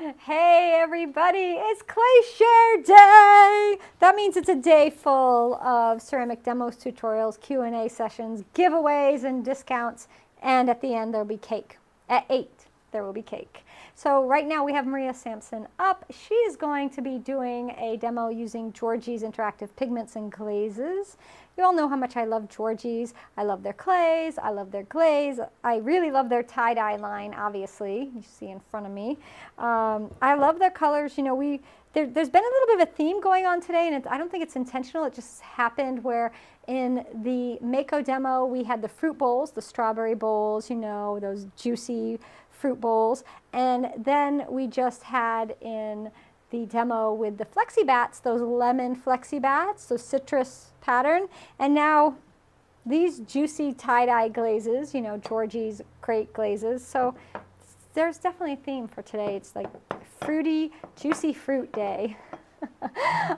Hey everybody, it's Clay Share Day! That means it's a day full of ceramic demos, tutorials, Q&A sessions, giveaways, and discounts. And at the end, there'll be cake. At 8, there will be cake. So right now we have Maria Sampson up. She is going to be doing a demo using Georgie's interactive pigments and glazes. You all know how much I love Georgie's. I love their clays. I love their glaze. I really love their tie-dye line, obviously. You see in front of me. I love their colors. You know, there's been a little bit of a theme going on today, and I don't think it's intentional. It just happened where in the Amaco demo, we had the fruit bowls, the strawberry bowls, you know, those juicy fruit bowls. And then we just had in the demo with the flexi bats, those lemon flexi bats, those citrus pattern. And now these juicy tie-dye glazes, you know, Georgie's great glazes. So there's definitely a theme for today. It's like fruity, juicy fruit day.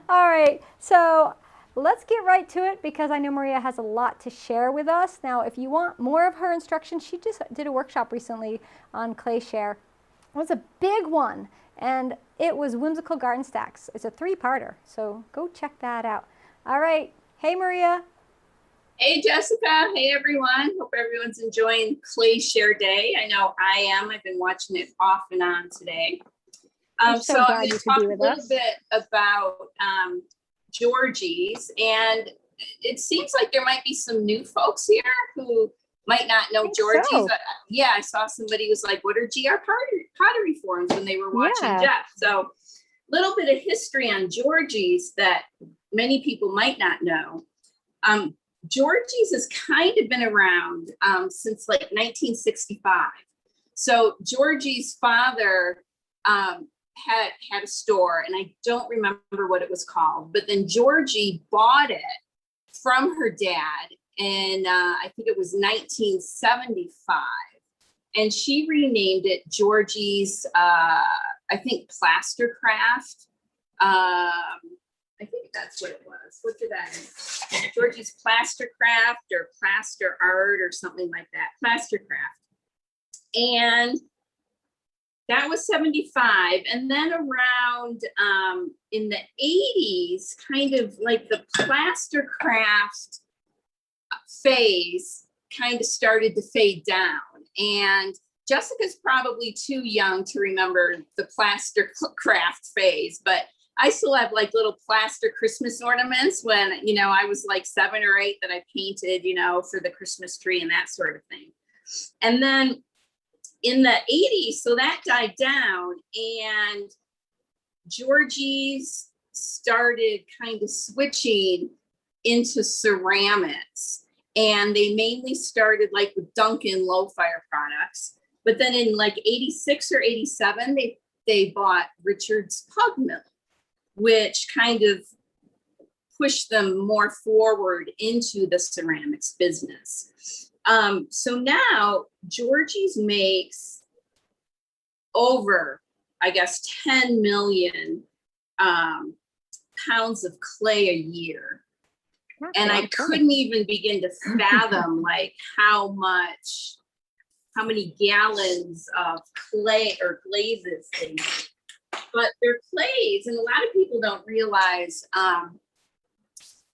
All right, so let's get right to it because I know Maria has a lot to share with us. Now, if you want more of her instructions, she just did a workshop recently on clay share. It was a big one, and it was Whimsical Garden Stacks. It's a 3-parter, so go check that out. All right, hey Maria. Hey Jessica, hey everyone. Hope everyone's enjoying Clay Share Day. I know I am. I've been watching it off and on today. So I'm going to talk a little bit about Georgie's, and it seems like there might be some new folks here who might not know Georgie's. So. Yeah, I saw somebody was like, what are GR pottery forms when they were watching Jeff. So a little bit of history on Georgie's that many people might not know. Georgie's has kind of been around since like 1965. So Georgie's father had a store, and I don't remember what it was called, but then Georgie bought it from her dad in I think it was 1975, and she renamed it Georgie's I think Plastercraft. I think that's what it was. What did I mean? Georgie's Plastercraft or Plaster Art or something like that. Plastercraft. And that was 75. And then around in the 80s, kind of like the Plastercraft phase kind of started to fade down. And Jessica's probably too young to remember the Plastercraft phase, but I still have like little plaster Christmas ornaments when, you know, I was like 7 or 8 that I painted, you know, for the Christmas tree and that sort of thing. And then in the 80s, so that died down, and Georgie's started kind of switching into ceramics. And they mainly started like with Duncan low fire products. But then in like 86 or 87, they bought Richard's Pug Mill, which kind of pushed them more forward into the ceramics business. So now Georgie's makes over, I guess, 10 million pounds of clay a year. And I couldn't even begin to fathom like how many gallons of clay or glazes they make. But they're clays, and a lot of people don't realize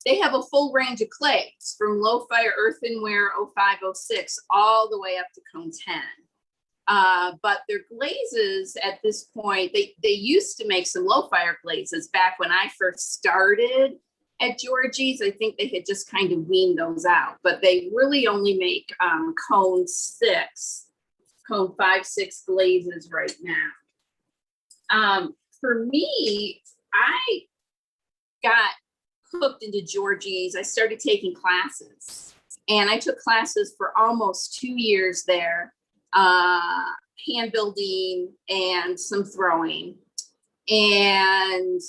they have a full range of clays from low fire earthenware 05, 06 all the way up to cone 10. But their glazes at this point, they used to make some low fire glazes back when I first started at Georgie's. I think they had just kind of weaned those out, but they really only make cone 5, 6 glazes right now. For me, I got hooked into Georgie's. I started taking classes, and I took classes for almost 2 years there, hand building and some throwing, and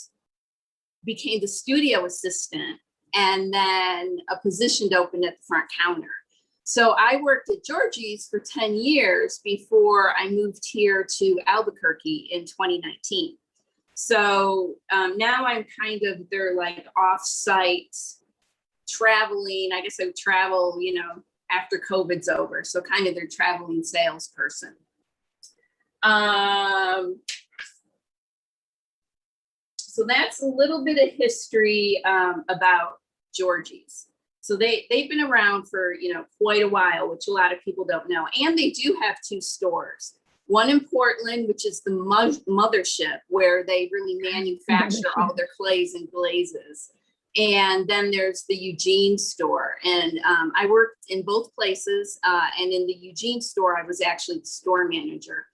became the studio assistant, and then a position opened at the front counter. So I worked at Georgie's for 10 years before I moved here to Albuquerque in 2019. So now I'm kind of their like off-site traveling. I guess I would travel, you know, after COVID's over. So kind of their traveling salesperson. so that's a little bit of history about Georgie's. So they've been around for, quite a while, which a lot of people don't know. And they do have 2 stores. One in Portland, which is the mothership, where they really manufacture all their clays and glazes. And then there's the Eugene store. And I worked in both places. And in the Eugene store, I was actually the store manager.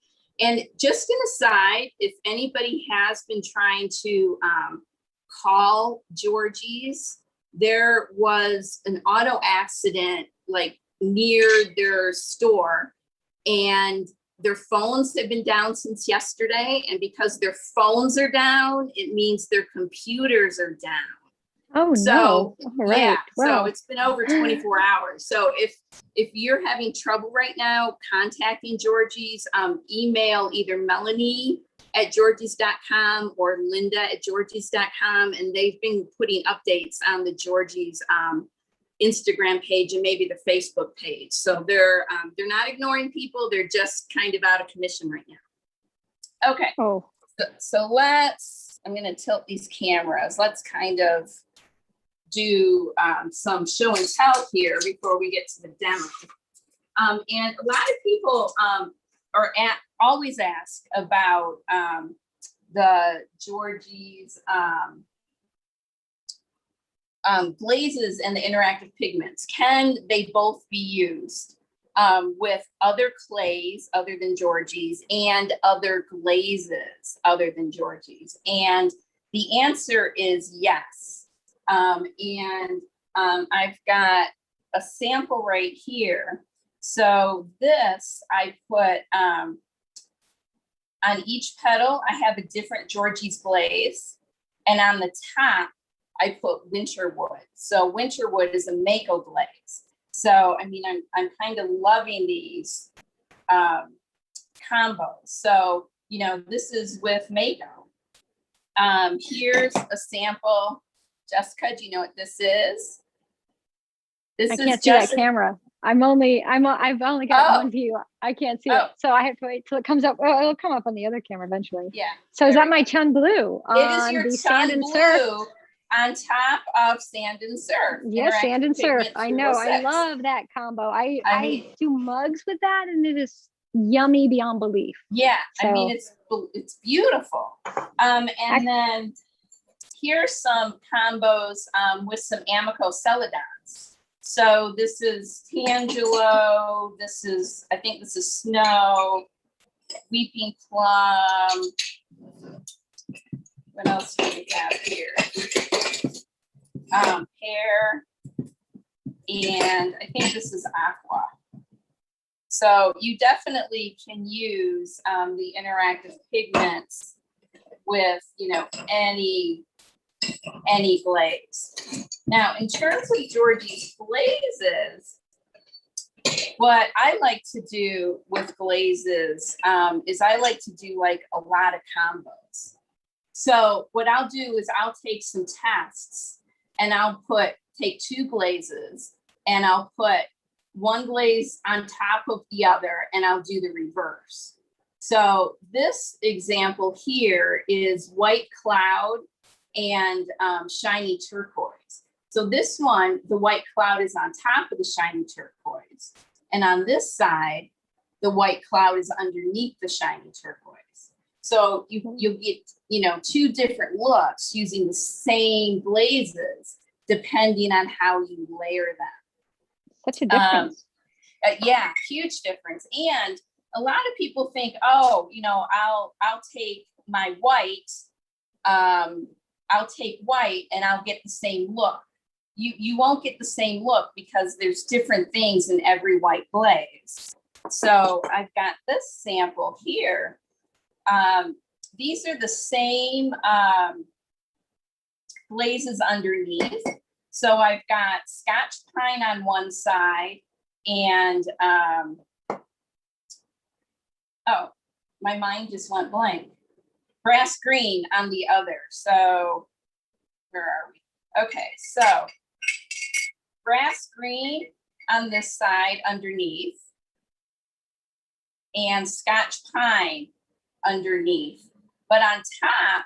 And just an aside, if anybody has been trying to call Georgie's, there was an auto accident like near their store, and their phones have been down since yesterday. And because their phones are down, it means their computers are down. Oh, so, no. All right. Yeah, well. so it's been over 24 hours. So if you're having trouble right now contacting Georgie's, email either Melanie at georgies.com or Linda at georgies.com. And they've been putting updates on the Georgie's Instagram page and maybe the Facebook page. So they're not ignoring people. They're just kind of out of commission right now. Okay. Oh. So I'm going to tilt these cameras. Let's kind of do some show and tell here before we get to the demo. And a lot of people always ask about the Georgie's glazes and the interactive pigments. Can they both be used with other clays other than Georgie's and other glazes other than Georgie's? And the answer is yes. I've got a sample right here. So this I put on each petal, I have a different Georgie's glaze. And on the top, I put Winterwood. So Winterwood is a Amaco glaze. So, I mean, I'm kind of loving these combos. So, this is with Amaco. Here's a sample. Jessica, do you know what this is? I can't see that camera. I've only got one view. I can't see it. So I have to wait till it comes up. Oh, it'll come up on the other camera eventually. Yeah. So is that my Chun Blue It is your the Chun Sand and Blue Surf? On top of Sand and Surf. Yes, Sand and Surf. I know. I love that combo. I do mugs with that, and it is yummy beyond belief. Yeah, so, I mean, it's beautiful. Then here's some combos with some Amico Celadons. So this is Tangelo. I think this is Snow, Weeping Plum. What else do we have here? Pear. And I think this is Aqua. So you definitely can use the interactive pigments with, any glaze. Now, in terms of Georgie's glazes, what I like to do with glazes is I like to do like a lot of combos. So what I'll do is I'll take some tests and I'll take 2 glazes and I'll put one glaze on top of the other and I'll do the reverse. So this example here is White Cloud and Shiny Turquoise. So this one, the White Cloud is on top of the Shiny Turquoise. And on this side, the White Cloud is underneath the Shiny Turquoise. So you'll get, 2 different looks using the same glazes, depending on how you layer them. Such a difference. Yeah, huge difference. And a lot of people think, oh, I'll take my white, I'll take white and I'll get the same look. You won't get the same look because there's different things in every white glaze. So I've got this sample here. These are the same glazes underneath. So I've got Scotch Pine on one side and, oh, my mind just went blank. Grass Green on the other. So where are we? Okay, so Grass Green on this side underneath and Scotch Pine underneath. But on top,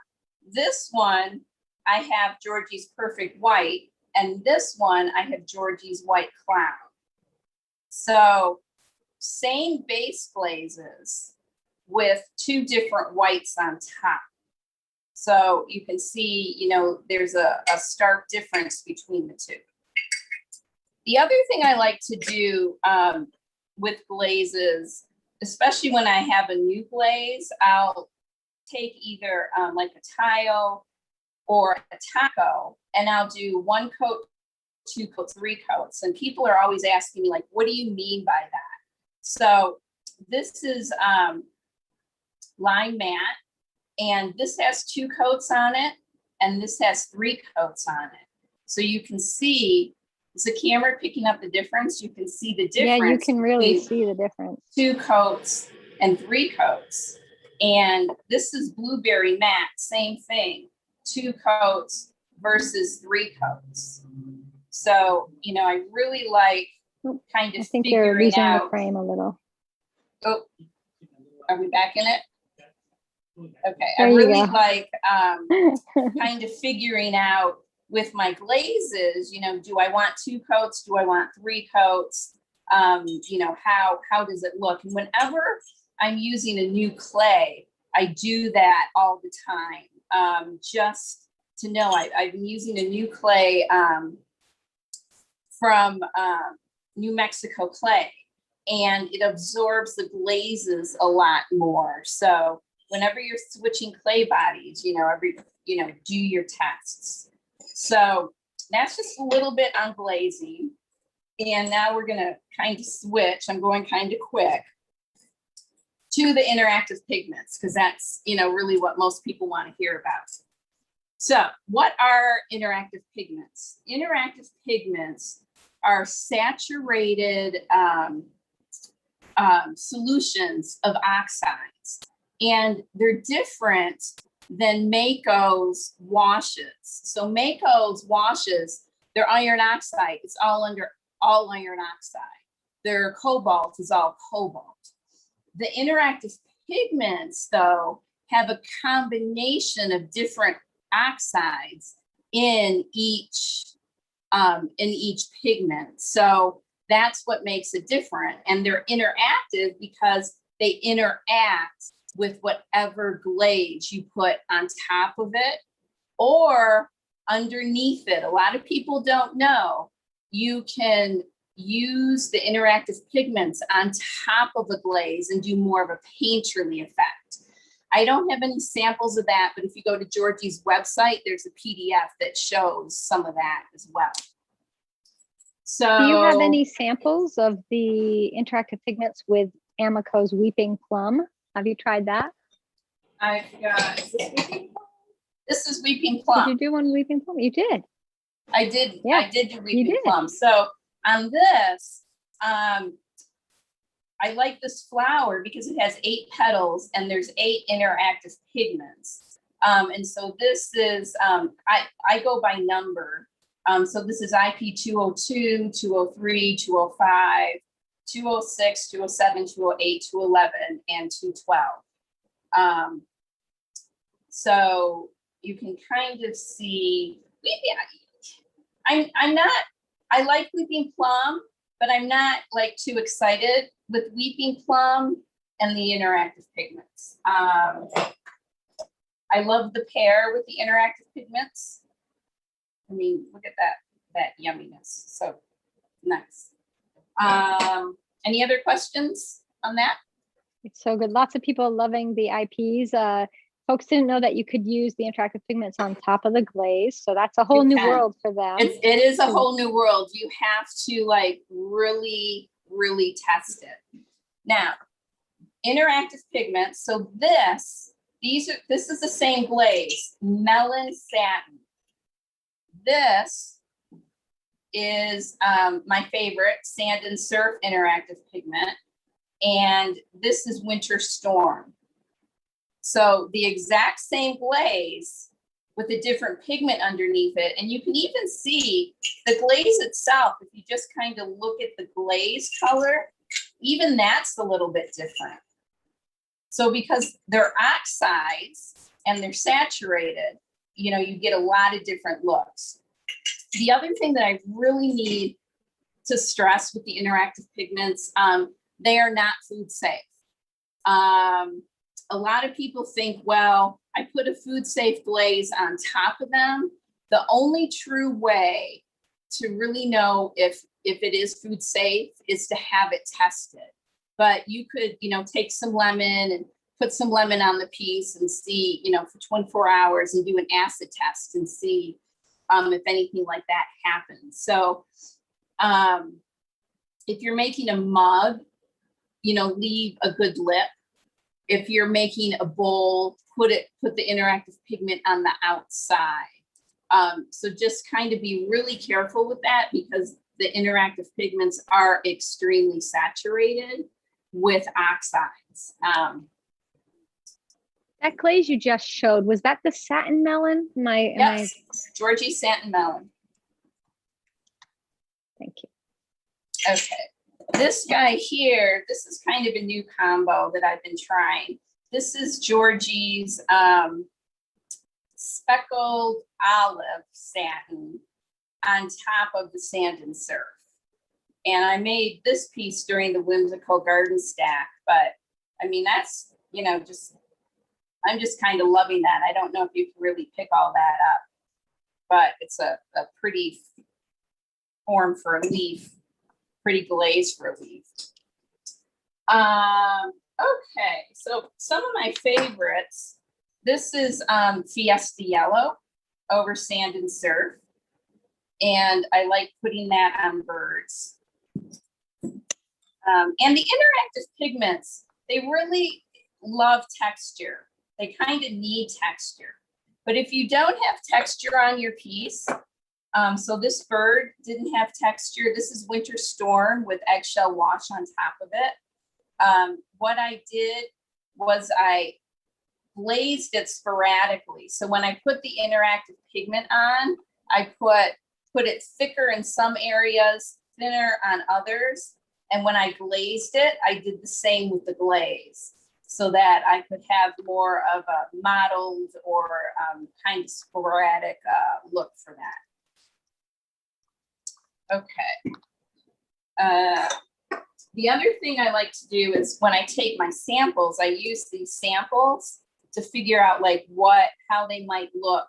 this one, I have Georgie's Perfect White, and this one, I have Georgie's White Cloud. So same base glazes with two different whites on top. So you can see, you know, there's a stark difference between the two. The other thing I like to do with glazes, especially when I have a new glaze, I'll take either like a tile or a taco, and I'll do 1 coat, 2 coats, 3 coats. And people are always asking me, like, what do you mean by that? So this is lime matte, and this has 2 coats on it, and this has 3 coats on it. So you can see, is the camera picking up the difference? You can see the difference. Yeah, you can really see the difference. 2 coats and 3 coats. And this is blueberry matte, same thing, 2 coats versus 3 coats. So, you know, I really like kind of I think you're figuring losing out the frame a little. Oh, are we back in it? Okay, There I you really go. like kind of figuring out with my glazes, you know, do I want 2 coats? Do I want 3 coats? You know, how does it look? And whenever I'm using a new clay, I do that all the time. Just to know, I've been using a new clay from New Mexico clay, and it absorbs the glazes a lot more. So whenever you're switching clay bodies, you know, do your tests. So that's just a little bit on glazing. And now we're gonna kind of switch, I'm going kind of quick, to the interactive pigments, because that's, you know, really what most people want to hear about. So what are interactive pigments? Interactive pigments are saturated solutions of oxides, and they're different than Amaco's washes. So Amaco's washes, they're iron oxide. It's all iron oxide. Their cobalt is all cobalt. The interactive pigments, though, have a combination of different oxides in each pigment. So that's what makes it different. And they're interactive because they interact with whatever glaze you put on top of it or underneath it. A lot of people don't know you can use the interactive pigments on top of a glaze and do more of a painterly effect. I don't have any samples of that, but if you go to Georgie's website, there's a PDF that shows some of that as well. So, do you have any samples of the interactive pigments with Amico's Weeping Plum? Have you tried that? I've got, this is Weeping Plum. Did you do one Weeping Plum? You did. I did. Yeah, I did do Weeping Plum. So on this, I like this flower because it has 8 petals and there's 8 interactive pigments. And so this is, I go by number. So this is IP 202, 203, 205, 206, 207, 208, 211, and 212. So you can kind of see, I'm not, I like Weeping Plum, but I'm not like too excited with Weeping Plum and the interactive pigments. I love the pear with the interactive pigments. I mean, look at that yumminess. So nice. Any other questions on that? It's so good. Lots of people loving the IPs. Folks didn't know that you could use the interactive pigments on top of the glaze. So that's a whole new world for them. It is a whole new world. You have to like really, really test it. Now, interactive pigments. So this is the same glaze, melon satin. This is my favorite, Sand and Surf interactive pigment. And this is Winter Storm. So the exact same glaze with a different pigment underneath it. And you can even see the glaze itself, if you just kind of look at the glaze color, even that's a little bit different. So because they're oxides, and they're saturated, you know, you get a lot of different looks. The other thing that I really need to stress with the interactive pigments, they are not food safe. A lot of people think, well, I put a food safe glaze on top of them. The only true way to really know if it is food safe is to have it tested. But you could, you know, take some lemon and put some lemon on the piece and see, you know, for 24 hours and do an acid test and see if anything like that happens. So if you're making a mug, you know, leave a good lip. If you're making a bowl, put the interactive pigment on the outside. So just kind of be really careful with that, because the interactive pigments are extremely saturated with oxides. That glaze you just showed, was that the satin melon? Yes, Georgie satin melon. Thank you. Okay. This guy here, this is kind of a new combo that I've been trying. This is Georgie's speckled olive satin on top of the sand and surf. And I made this piece during the whimsical garden stack, but I mean, that's, you know, I'm just kind of loving that. I don't know if you can really pick all that up, but it's a pretty form for a leaf, pretty glaze for a leaf. Okay, so some of my favorites. This is Fiesta Yellow over Sand and Surf. And I like putting that on birds. And the interactive pigments, they really love texture. They kind of need texture. But if you don't have texture on your piece, so this bird didn't have texture. This is Winter Storm with eggshell wash on top of it. What I did was I glazed it sporadically. So when I put the interactive pigment on, I put it thicker in some areas, thinner on others. And when I glazed it, I did the same with the glaze, so that I could have more of a mottled or kind of sporadic look for that. Okay. The other thing I like to do is when I take my samples, I use these samples to figure out like how they might look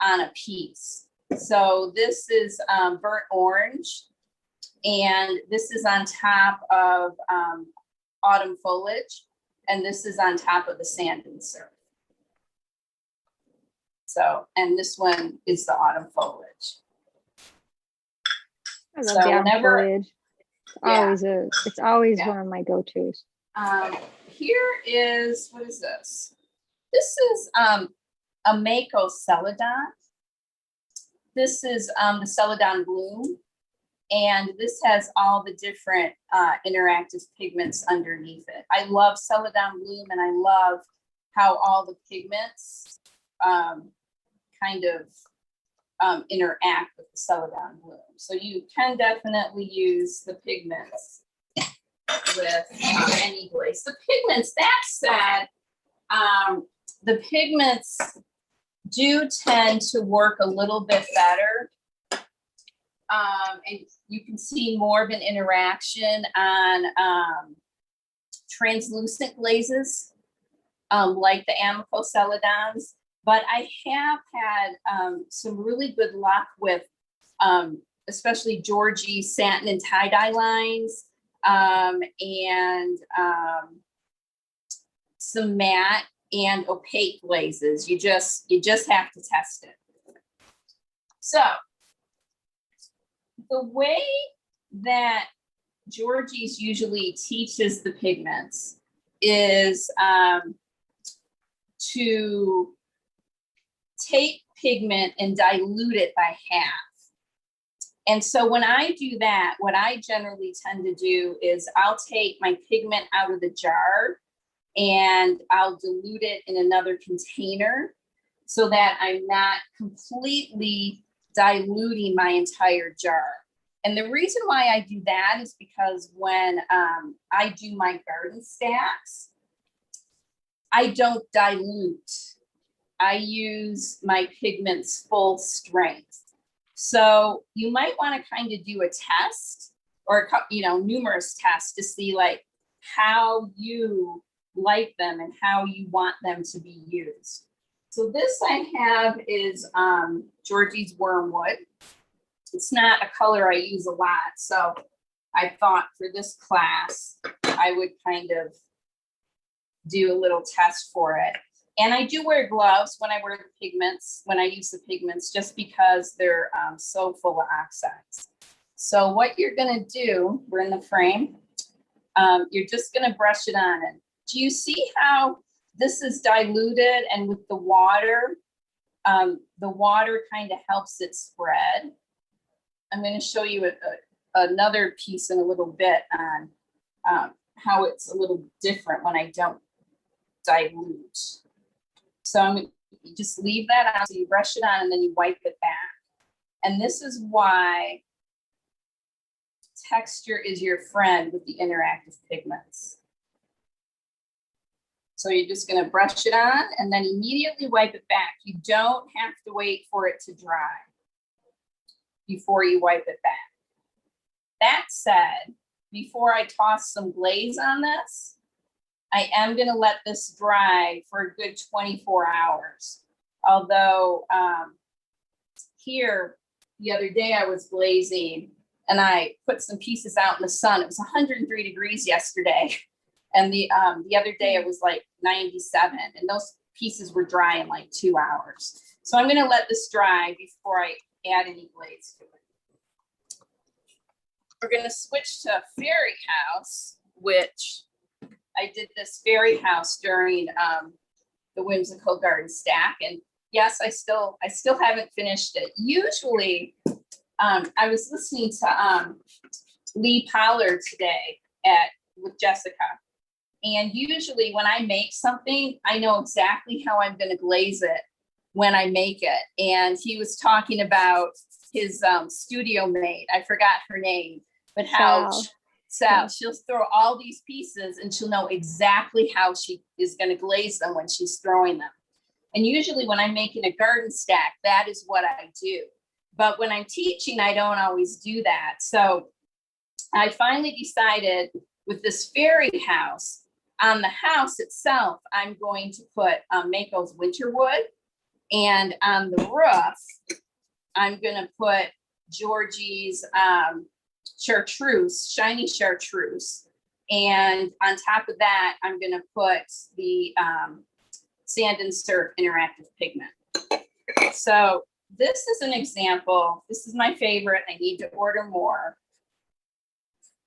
on a piece. So this is burnt orange, and this is on top of autumn foliage, and this is on top of the sand and surf. So, and this one is the autumn foliage. I love the autumn foliage. It's always one of my go-tos. Here is, what is this? This is Amico Celadons. This is the Celadon Bloom. And this has all the different interactive pigments underneath it. I love Celadon Bloom, and I love how all the pigments kind of interact with the Celadon Bloom. So you can definitely use the pigments with any glaze. The pigments, that said, the pigments do tend to work a little bit better. And you can see more of an interaction on translucent glazes, like the Amico Celadons. But I have had some really good luck with especially Georgie satin and tie-dye lines, and some matte and opaque glazes. You just have to test it. So the way that Georgie's usually teaches the pigments is to take pigment and dilute it by half. And so when I do that, what I generally tend to do is I'll take my pigment out of the jar and I'll dilute it in another container so that I'm not completely diluting my entire jar. And the reason why I do that is because when I do my garden stacks, I don't dilute I use my pigments full strength. So you might want to kind of do a test or, numerous tests to see like how you like them and how you want them to be used. So this I have is Georgie's Wormwood. It's not a color I use a lot. So I thought for this class, I would kind of do a little test for it. And I do wear gloves when I wear the pigments, when I use the pigments, just because they're so full of oxides. So what you're gonna do, we're in the frame, you're just gonna brush it on. And do you see how this is diluted, and with the water kind of helps it spread? I'm gonna show you another piece in a little bit on how it's a little different when I don't dilute. So I'm gonna just leave that on. So you brush it on and then you wipe it back. And this is why texture is your friend with the interactive pigments. So you're just gonna brush it on and then immediately wipe it back. You don't have to wait for it to dry before you wipe it back. That said, before I toss some glaze on this, I am gonna let this dry for a good 24 hours. Although here, the other day I was glazing and I put some pieces out in the sun. It was 103 degrees yesterday. And the other day it was like 97, and those pieces were dry in like 2 hours. So I'm gonna let this dry before I add any glaze to it. We're gonna switch to Fairy House, which I did this Fairy House during the Whimsical Garden Stack. And yes, I still haven't finished it. Usually, I was listening to Lee Pollard today with Jessica. And usually when I make something, I know exactly how I'm going to glaze it when I make it. And he was talking about his studio mate. I forgot her name, but how she'll throw all these pieces and she'll know exactly how she is going to glaze them when she's throwing them. And usually when I'm making a garden stack, that is what I do. But when I'm teaching, I don't always do that. So I finally decided with this Fairy House, on the house itself, I'm going to put Amaco's Winterwood. And on the roof, I'm going to put Georgie's chartreuse, shiny chartreuse. And on top of that, I'm going to put the Sand and Surf interactive pigment. So this is an example. This is my favorite. I need to order more.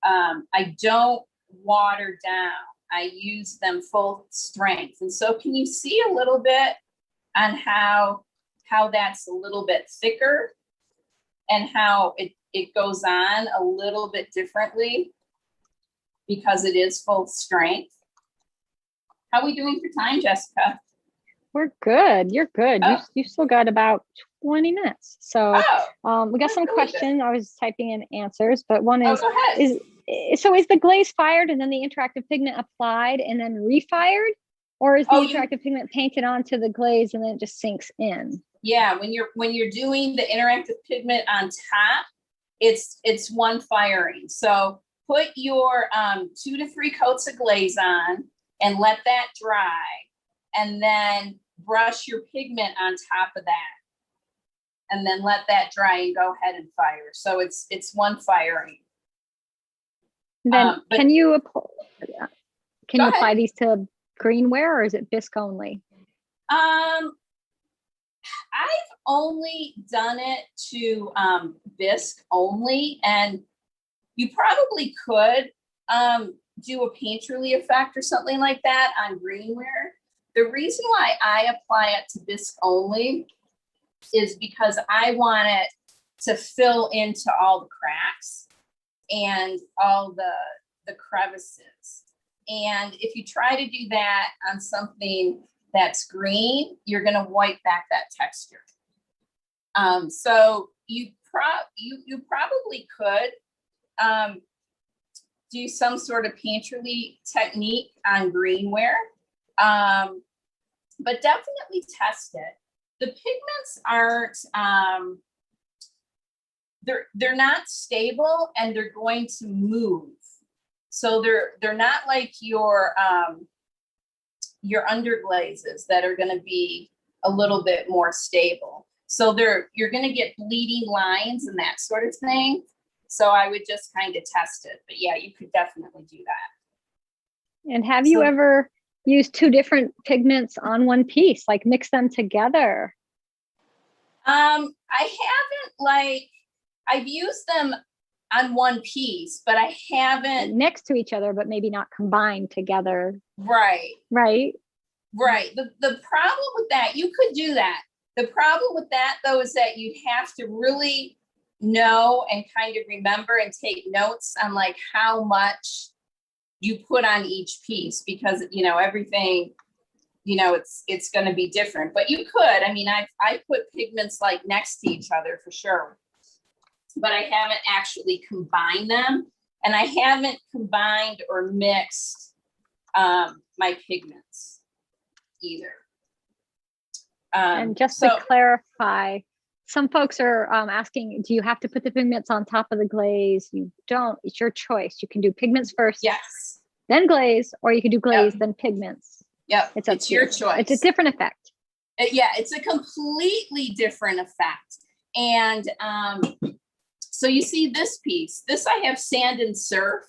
I don't water down. I use them full strength. And so can you see a little bit on how that's a little bit thicker and how it goes on a little bit differently because it is full strength? How are we doing for time, Jessica? We're good. You're good. Oh. You still got about 20 minutes. So we got some really questions. I was typing in answers, but one is, go ahead. is the glaze fired and then the interactive pigment applied and then refired? Or is the interactive pigment painted onto the glaze and then it just sinks in? Yeah, when you're doing the interactive pigment on top, it's one firing. So put your 2 to 3 coats of glaze on and let that dry, and then brush your pigment on top of that, and then let that dry and go ahead and fire. So it's one firing. Then can you apply these to greenware, or is it bisque only? I've only done it to bisque only, and you probably could do a painterly effect or something like that on greenware. The reason why I apply it to bisque only is because I want it to fill into all the cracks and all the crevices. And if you try to do that on something that's green, you're going to wipe back that texture. So you probably could do some sort of painterly technique on greenware. but definitely test it. The pigments aren't, they're not stable, and they're going to move. So they're not like your underglazes that are going to be a little bit more stable. So you're going to get bleeding lines and that sort of thing. So I would just kind of test it. But yeah, you could definitely do that. And have you ever used two different pigments on one piece, like mix them together? I haven't, I've used them on one piece, but I haven't next to each other, but maybe not combined together. Right. The problem with that, you could do that. The problem with that, though, is that you have to really know and kind of remember and take notes on like how much you put on each piece, because everything, it's going to be different. But you could, I mean, I put pigments like next to each other for sure, but I haven't actually combined them, and I haven't combined or mixed my pigments either. And just to clarify, some folks are asking, do you have to put the pigments on top of the glaze? You don't. It's your choice. You can do pigments first, yes, then glaze, or you can do glaze, then pigments. Yep, it's your choice. It's a different effect. Yeah, it's a completely different effect. And so you see this piece. This I have sand and surf,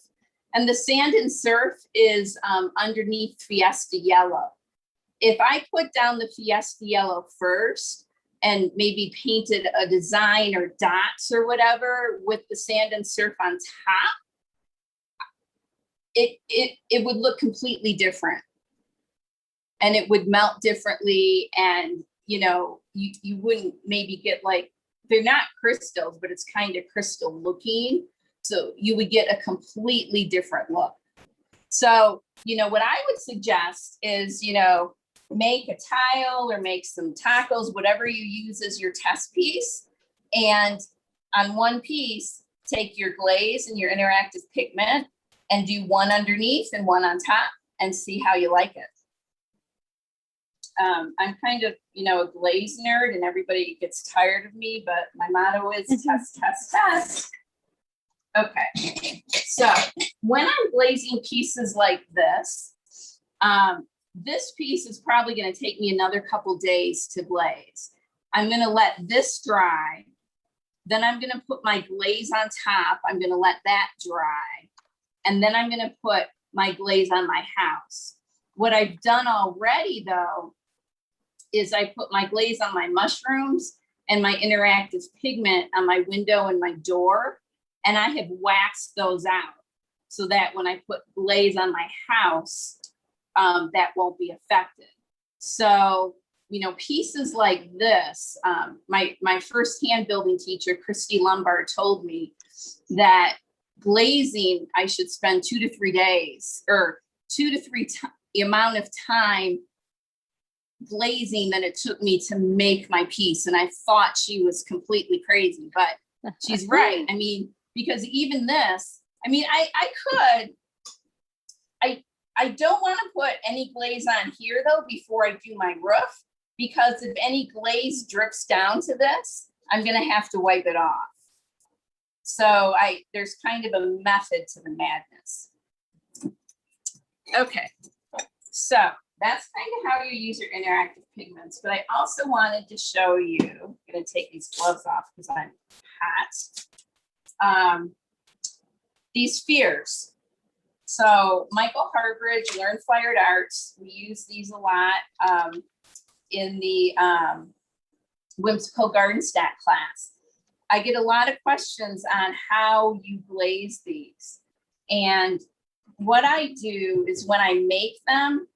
and the sand and surf is underneath Fiesta Yellow. If I put down the Fiesta Yellow first and maybe painted a design or dots or whatever with the sand and surf on top, it would look completely different, and it would melt differently, and you wouldn't maybe get like, they're not crystals, but it's kind of crystal looking, so you would get a completely different look. So what I would suggest is make a tile or make some tacos, whatever you use as your test piece, and on one piece take your glaze and your interactive pigment and do one underneath and one on top, and see how you like it. I'm kind of, a glaze nerd, and everybody gets tired of me, but my motto is test, test, test. Okay, so when I'm glazing pieces like this, this piece is probably going to take me another couple days to glaze. I'm going to let this dry. Then I'm going to put my glaze on top. I'm going to let that dry. And then I'm going to put my glaze on my house. What I've done already, though, is I put my glaze on my mushrooms and my interactive pigment on my window and my door. And I have waxed those out so that when I put glaze on my house, that won't be affected. So, pieces like this, my first hand building teacher, Christy Lombard, told me that glazing, I should spend 2 to 3 days, or 2 to 3 the amount of time glazing that it took me to make my piece. And I thought she was completely crazy, but she's right. I mean, because even this, I mean, I don't want to put any glaze on here though before I do my roof, because if any glaze drips down to this, I'm going to have to wipe it off. So there's kind of a method to the madness. Okay, so that's kind of how you use your interactive pigments. But I also wanted to show you, I'm going to take these gloves off because I'm hot. These spheres. So Michael Harbridge, Learn Fired Arts, we use these a lot in the Whimsical Garden Stack class. I get a lot of questions on how you glaze these. And what I do is when I make them,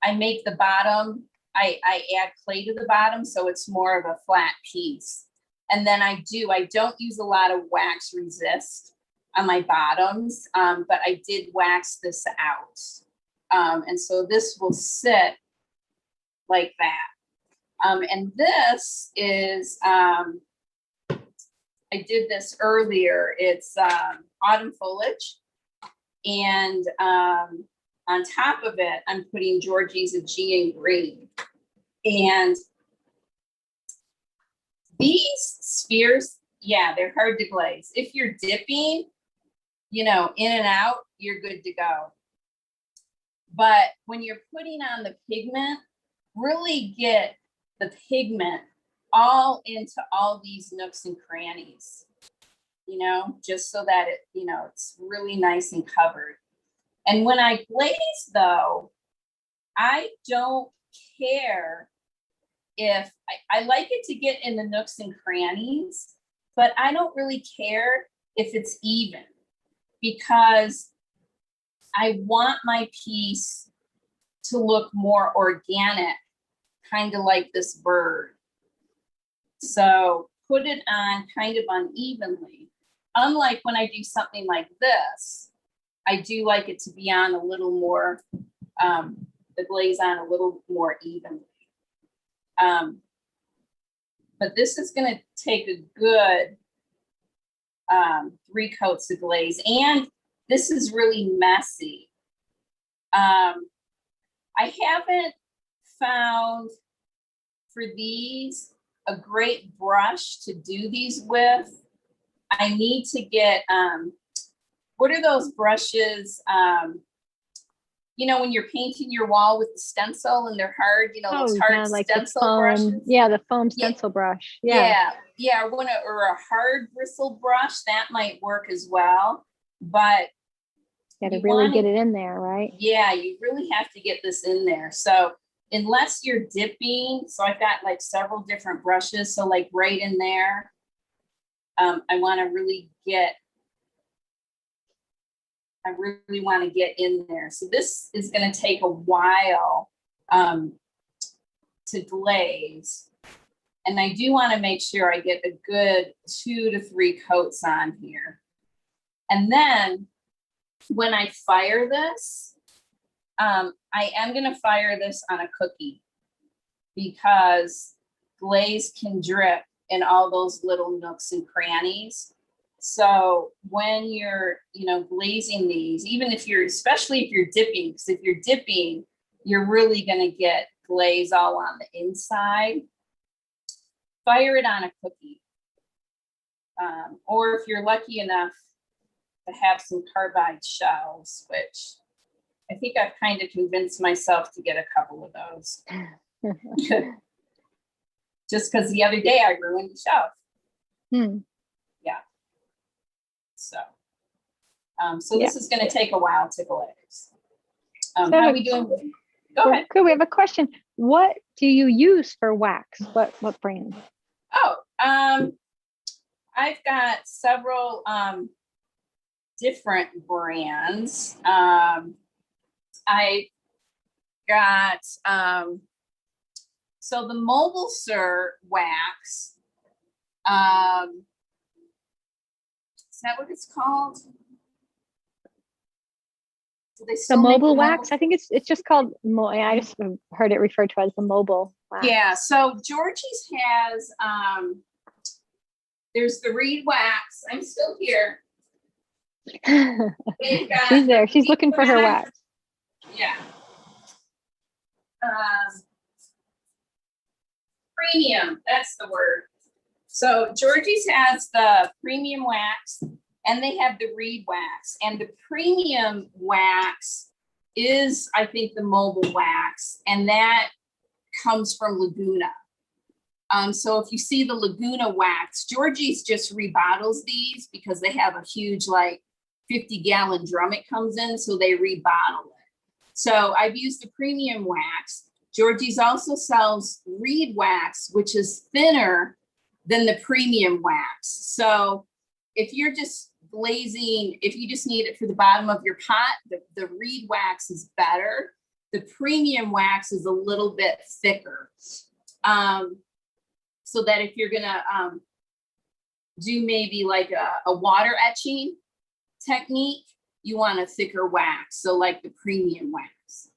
I make the bottom, I add clay to the bottom so it's more of a flat piece. And then I don't use a lot of wax resist on my bottoms, but I did wax this out. And so this will sit like that. And this is, I did this earlier. It's autumn foliage. And on top of it, I'm putting Georgie's Aegean green. And these spheres, yeah, they're hard to glaze. If you're dipping, you know, in and out, you're good to go. But when you're putting on the pigment, really get the pigment all into all these nooks and crannies, you know, just so that it, you know, it's really nice and covered. And when I glaze though, I don't care if, I like it to get in the nooks and crannies, but I don't really care if it's even, because I want my piece to look more organic, kind of like this bird. So put it on kind of unevenly. Unlike when I do something like this, I do like it to be on a little more, the glaze on a little more evenly. But this is going to take a good 3 coats of glaze, and this is really messy. I haven't found for these a great brush to do these with. I need to get, what are those brushes? You know, when you're painting your wall with the stencil and they're hard, you know, those hard like stencil the foam, brushes. Yeah, the foam stencil brush. Yeah. Or a hard bristle brush, that might work as well. But got to really get it in there, right? Yeah, you really have to get this in there. So unless you're dipping, so I've got like several different brushes. So like right in there, I want to really get, in there. So this is going to take a while to glaze. And I do want to make sure I get a good 2 to 3 coats on here. And then when I fire this, I am going to fire this on a cookie, because glaze can drip in all those little nooks and crannies. So when you're, you know, glazing these, even if you're, especially if you're dipping, because if you're dipping, you're really going to get glaze all on the inside. Fire it on a cookie. Or if you're lucky enough to have some carbide shells, which I think I've kind of convinced myself to get a couple of those. Just because the other day I ruined the shelf. Yeah. So, this is going to take a while to glaze. How are we doing? Go ahead. Good. We have a question. What do you use for wax? What brand? Oh, I've got several different brands. I got so the Mobile Sur wax. Is that what it's called? The mobile wax? I think it's just called, I just heard it referred to as the mobile wax. Yeah, so Georgie's has, there's the reed wax. I'm still here. She's there. She's looking for her wax. Yeah. Premium, that's the word. So Georgie's has the premium wax, and they have the reed wax. And the premium wax is, I think, the mobile wax, and that comes from Laguna. So if you see the Laguna wax, Georgie's just rebottles these because they have a huge, like 50-gallon drum it comes in, so they rebottle it. So I've used the premium wax. Georgie's also sells reed wax, which is thinner than the premium wax. So if you're just glazing, if you just need it for the bottom of your pot, the reed wax is better. The premium wax is a little bit thicker. So that if you're gonna do maybe like a water etching technique, you want a thicker wax. So like the premium wax.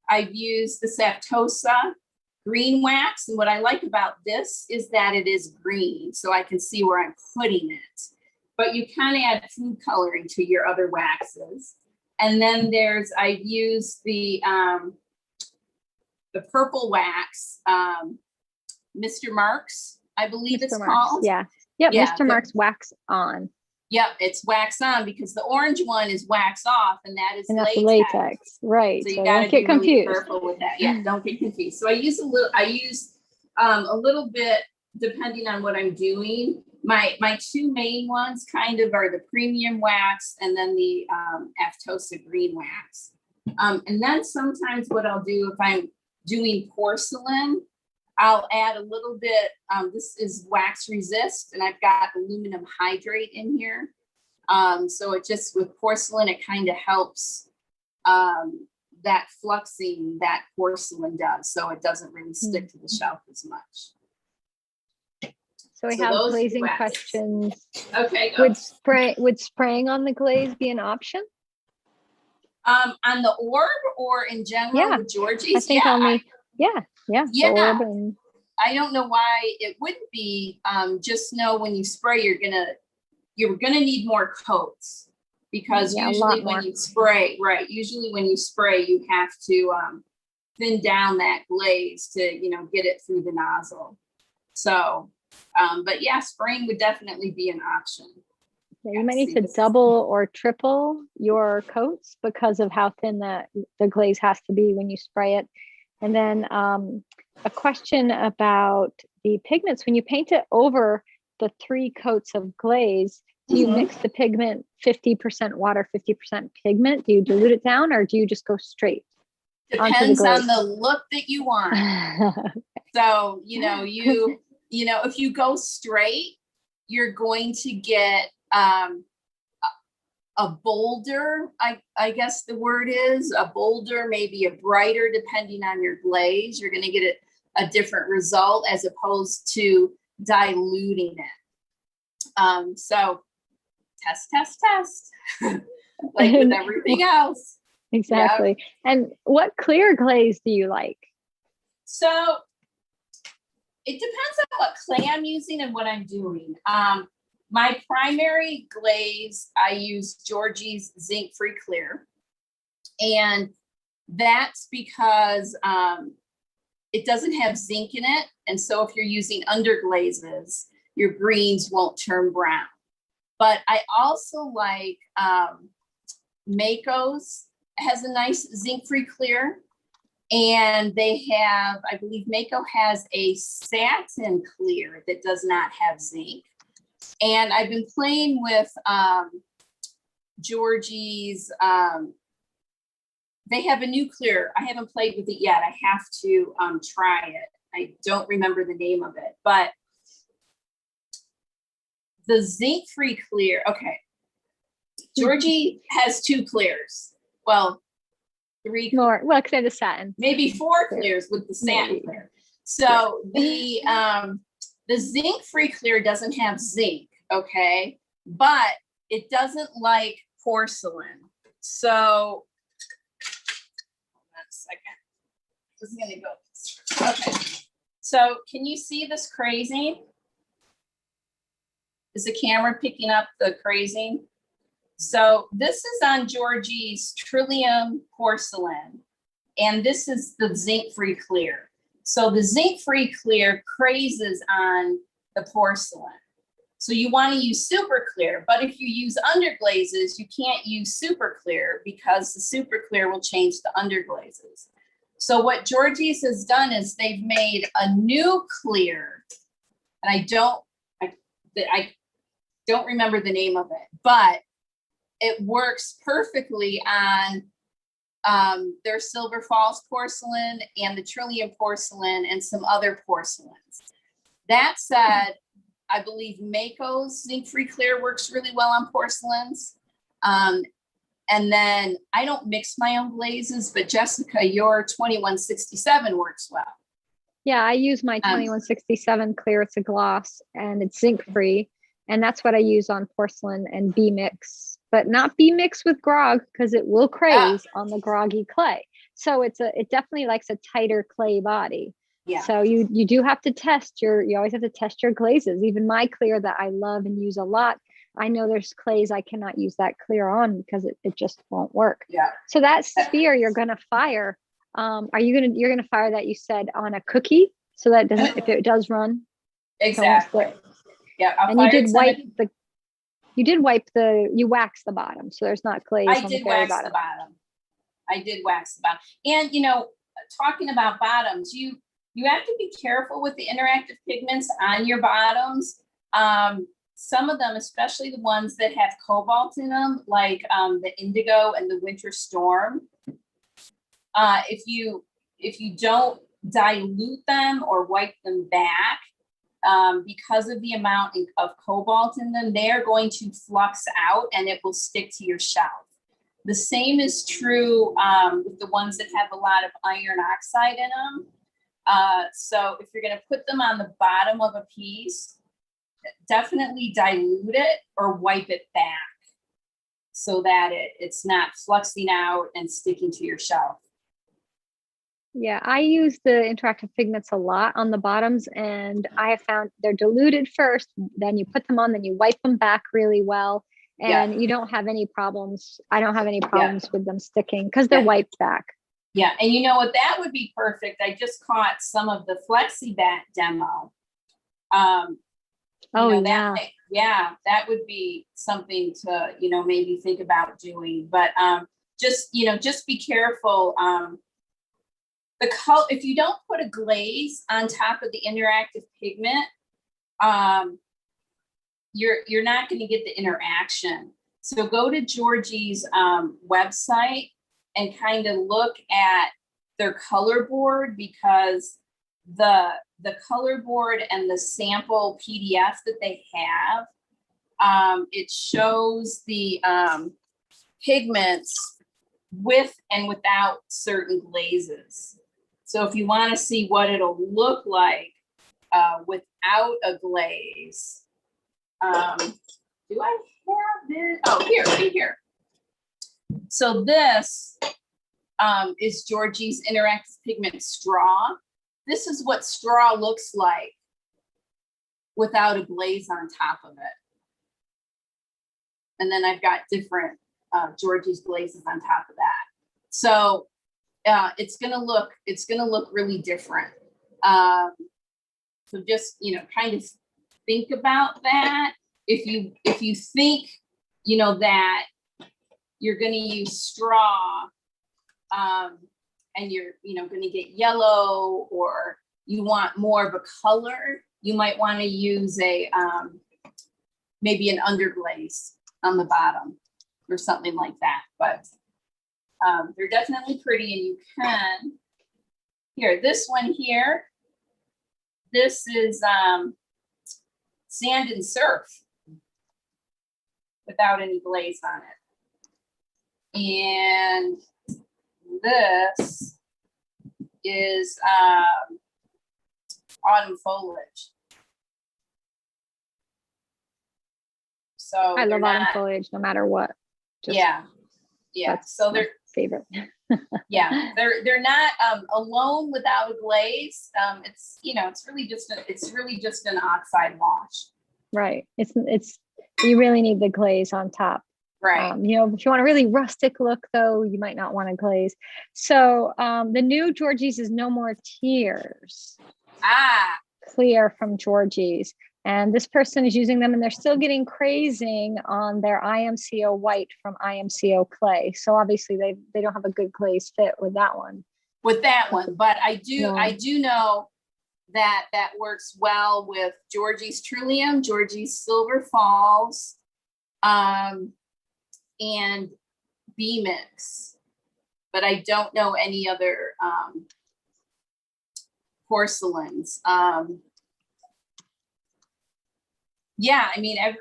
I've used the Saptosa green wax. And what I like about this is that it is green, so I can see where I'm putting it. But you kind of add food coloring to your other waxes. And then I've used the the purple wax, Mr. Marks, I believe Mr. it's Marks, called. yeah. Yep, Yeah, Mr. Marks wax on. Yep, it's wax on, because the orange one is wax off, and that is that's latex. latex. Right. So you So gotta don't get be really confused. careful with that. Yeah, don't get confused. So I use a little bit depending on what I'm doing. My two main ones kind of are the premium wax and then the Aftosa green wax. And then sometimes what I'll do if I'm doing porcelain, I'll add a little bit, this is wax resist, and I've got aluminum hydrate in here. So it just, with porcelain, it kind of helps that fluxing that porcelain does, so it doesn't really stick to the shelf as much. So we have glazing questions. Okay. Would spraying on the glaze be an option? On the orb or in general with Georgie's? I think only. The orb and... I don't know why it wouldn't be. Just know when you spray, you're gonna need more coats, because usually when you spray, you have to thin down that glaze to get it through the nozzle. So, but yeah, spraying would definitely be an option. Yeah, you might need to double or triple your coats because of how thin the glaze has to be when you spray it. And then a question about the pigments. When you paint it over the 3 coats of glaze, do you mix the pigment 50% water, 50% pigment? Do you dilute it down, or do you just go straight? Depends on the look that you want. So, if you go straight, you're going to get a bolder, I guess the word is a bolder, maybe a brighter, depending on your glaze. You're going to get a different result as opposed to diluting it. So test, like with everything else. Exactly. Yeah. And what clear glaze do you like? So it depends on what clay I'm using and what I'm doing. My primary glaze, I use Georgie's zinc-free clear. And that's because it doesn't have zinc in it. And so if you're using underglazes, your greens won't turn brown. But I also like Amaco's has a nice zinc-free clear. And they have, I believe Amaco has a satin clear that does not have zinc. And I've been playing with Georgie's, they have a new clear. I haven't played with it yet. I have to try it. I don't remember the name of it, but the zinc-free clear, okay. Georgie has 2 clears. Well, 3 more. Well, because I have the satin. Maybe 4 clears with the satin clear. So the zinc-free clear doesn't have zinc, okay? But it doesn't like porcelain. So, hold on a second. This is gonna go. Okay. So can you see this crazing? Is the camera picking up the crazing? So this is on Georgie's Trillium porcelain, and this is the zinc-free clear. So the zinc-free clear crazes on the porcelain. So you want to use super clear, but if you use underglazes, you can't use super clear because the super clear will change the underglazes. So what Georgie's has done is they've made a new clear, and I don't remember the name of it, but it works perfectly on their Silver Falls porcelain and the Trillium porcelain and some other porcelains. That said, I believe Amaco's zinc-free clear works really well on porcelains. And then I don't mix my own glazes, but Jessica, your 2167 works well. Yeah, I use my 2167 clear. It's a gloss and it's zinc-free. And that's what I use on porcelain and B-mix, but not B-mix with grog because it will craze on the groggy clay. So it definitely likes a tighter clay body. Yeah. So you do have to test you always have to test your glazes. Even my clear that I love and use a lot, I know there's clays I cannot use that clear on because it just won't work. Yeah. So that sphere you're going to fire You're gonna fire that, you said, on a cookie, so that doesn't, if it does run. Exactly. Yeah. And you did wipe you wax the bottom, so there's not glaze on the very bottom. I did wax the bottom. And, talking about bottoms, you have to be careful with the interactive pigments on your bottoms. Some of them, especially the ones that have cobalt in them, like the Indigo and the Winter Storm, if you don't dilute them or wipe them back, because of the amount of cobalt in them, they're going to flux out and it will stick to your shelf. The same is true with the ones that have a lot of iron oxide in them. So if you're going to put them on the bottom of a piece, definitely dilute it or wipe it back so that it's not fluxing out and sticking to your shelf. Yeah, I use the interactive pigments a lot on the bottoms, and I have found they're diluted first, then you put them on, then you wipe them back really well, and you don't have any problems. I don't have any problems with them sticking because they're wiped back. Yeah, and you know what? That would be perfect. I just caught some of the FlexiBat demo. That would be something to, maybe think about doing. But just be careful. The color, if you don't put a glaze on top of the interactive pigment, you're not going to get the interaction. So go to Georgie's website and kind of look at their color board, because the color board and the sample PDF that they have, it shows the pigments with and without certain glazes. So if you want to see what it'll look like without a glaze, do I have it? Oh, here, right here. So this is Georgie's interactive pigment straw. This is what straw looks like without a glaze on top of it. And then I've got different Georgie's glazes on top of that. So it's gonna look really different. So just kind of think about that. If you think that you're gonna use straw, and you're gonna get yellow, or you want more of a color, you might want to use a maybe an underglaze on the bottom or something like that. But they're definitely pretty, and you can. Here, this one here, this is sand and surf without any glaze on it. And this is autumn foliage. So I love autumn foliage no matter what. Yeah. So they're favorite. they're not alone without a glaze. It's it's really just an oxide wash. Right. It's you really need the glaze on top. Right. If you want a really rustic look, though, you might not want to glaze. So the new Georgie's is No More Tears. Clear from Georgie's. And this person is using them, and they're still getting crazing on their IMCO white from IMCO clay. So obviously they don't have a good glaze fit with that one. But I do know that works well with Georgie's Trillium, Georgie's Silver Falls, and B-Mix. But I don't know any other porcelains.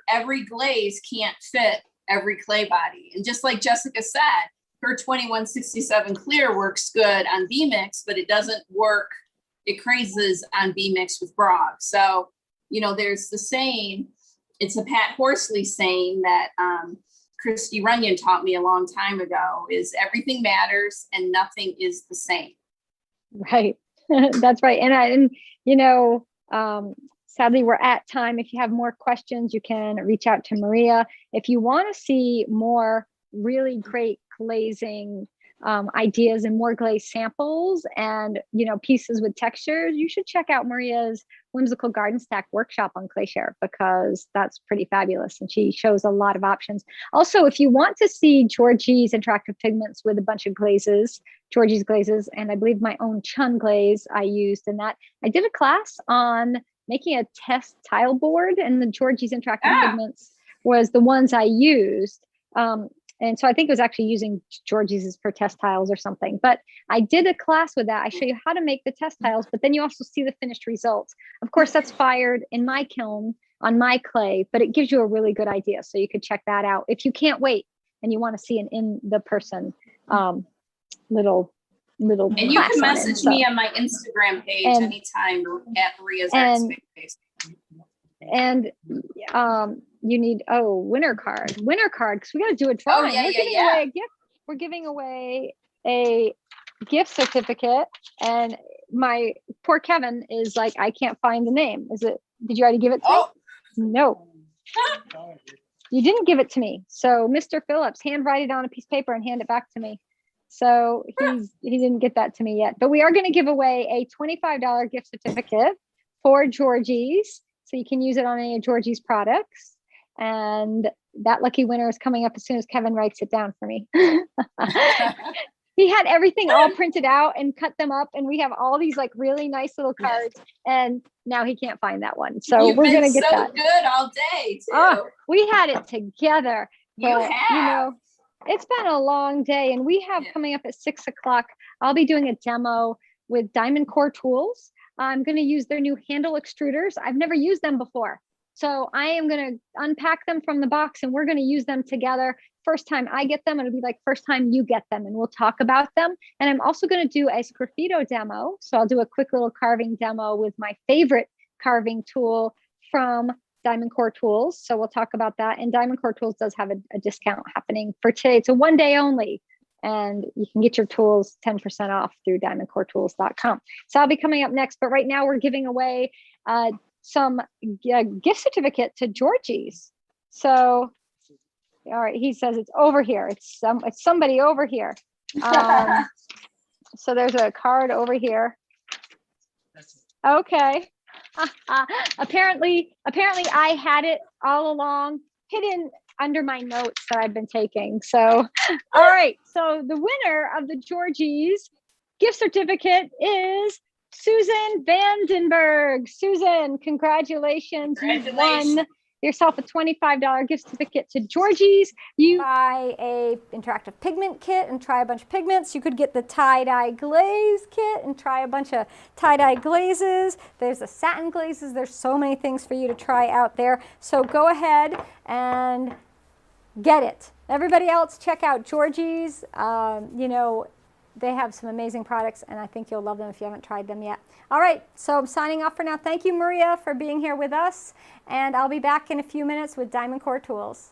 Every glaze can't fit every clay body. And just like Jessica said, her 2167 clear works good on B-Mix, but it doesn't work. It crazes on B-Mix with Brog. So, there's the saying, it's a Pat Horsley saying that Christy Runyon taught me a long time ago, is everything matters and nothing is the same. Right. That's right. Sadly, we're at time. If you have more questions, you can reach out to Maria. If you want to see more really great glazing ideas and more glaze samples and, you know, pieces with textures, you should check out Maria's Whimsical Garden Stack workshop on Clayshare, because that's pretty fabulous. And she shows a lot of options. Also, if you want to see Georgie's interactive pigments with a bunch of glazes, Georgie's glazes, and I believe my own Chun glaze I used in that, I did a class on making a test tile board, and the Georgie's interactive pigments was the ones I used. And so I think it was actually using Georgie's for test tiles or something, but I did a class with that. I show you how to make the test tiles, but then you also see the finished results. Of course, that's fired in my kiln on my clay, but it gives you a really good idea. So you could check that out if you can't wait and you want to see an in the person little. And you can message me on my Instagram page anytime at Maria's Art Space. And you need winner card because we got to do a drawing. We're giving away a gift certificate, and my poor Kevin is like, I can't find the name. Did you already give it to me? No, you didn't give it to me. So Mr. Phillips, handwrite it on a piece of paper and hand it back to me. So he didn't get that to me yet, but we are going to give away a $25 gift certificate for Georgie's. So you can use it on any of Georgie's products. And that lucky winner is coming up as soon as Kevin writes it down for me. He had everything all printed out and cut them up. And we have all these like really nice little cards. And now he can't find that one. So we're going to get that. Good all day too. Oh, we had it together. You have. You know, it's been a long day, and we have coming up at 6 o'clock. I'll be doing a demo with Diamond Core Tools. I'm going to use their new handle extruders. I've never used them before. So I am going to unpack them from the box, and we're going to use them together. First time I get them, it'll be like first time you get them, and we'll talk about them. And I'm also going to do a Sgraffito demo. So I'll do a quick little carving demo with my favorite carving tool from Diamond Core Tools. So we'll talk about that. And Diamond Core Tools does have a discount happening for today. It's a one day only. And you can get your tools 10% off through diamondcoretools.com. So I'll be coming up next. But right now we're giving away some gift certificate to Georgie's. So, all right, he says it's over here. It's somebody over here. So there's a card over here. Okay. Apparently I had it all along hidden under my notes that I've been taking. So, all right. So the winner of the Georgie's gift certificate is Susan Vandenberg. Susan, congratulations. You've won yourself a $25 gift certificate to Georgie's. You buy a interactive pigment kit and try a bunch of pigments. You could get the tie-dye glaze kit and try a bunch of tie-dye glazes. There's the satin glazes. There's so many things for you to try out there. So go ahead and get it. Everybody else, check out Georgie's. You know, they have some amazing products, and I think you'll love them if you haven't tried them yet. All right, so I'm signing off for now. Thank you, Maria, for being here with us, and I'll be back in a few minutes with Diamond Core Tools.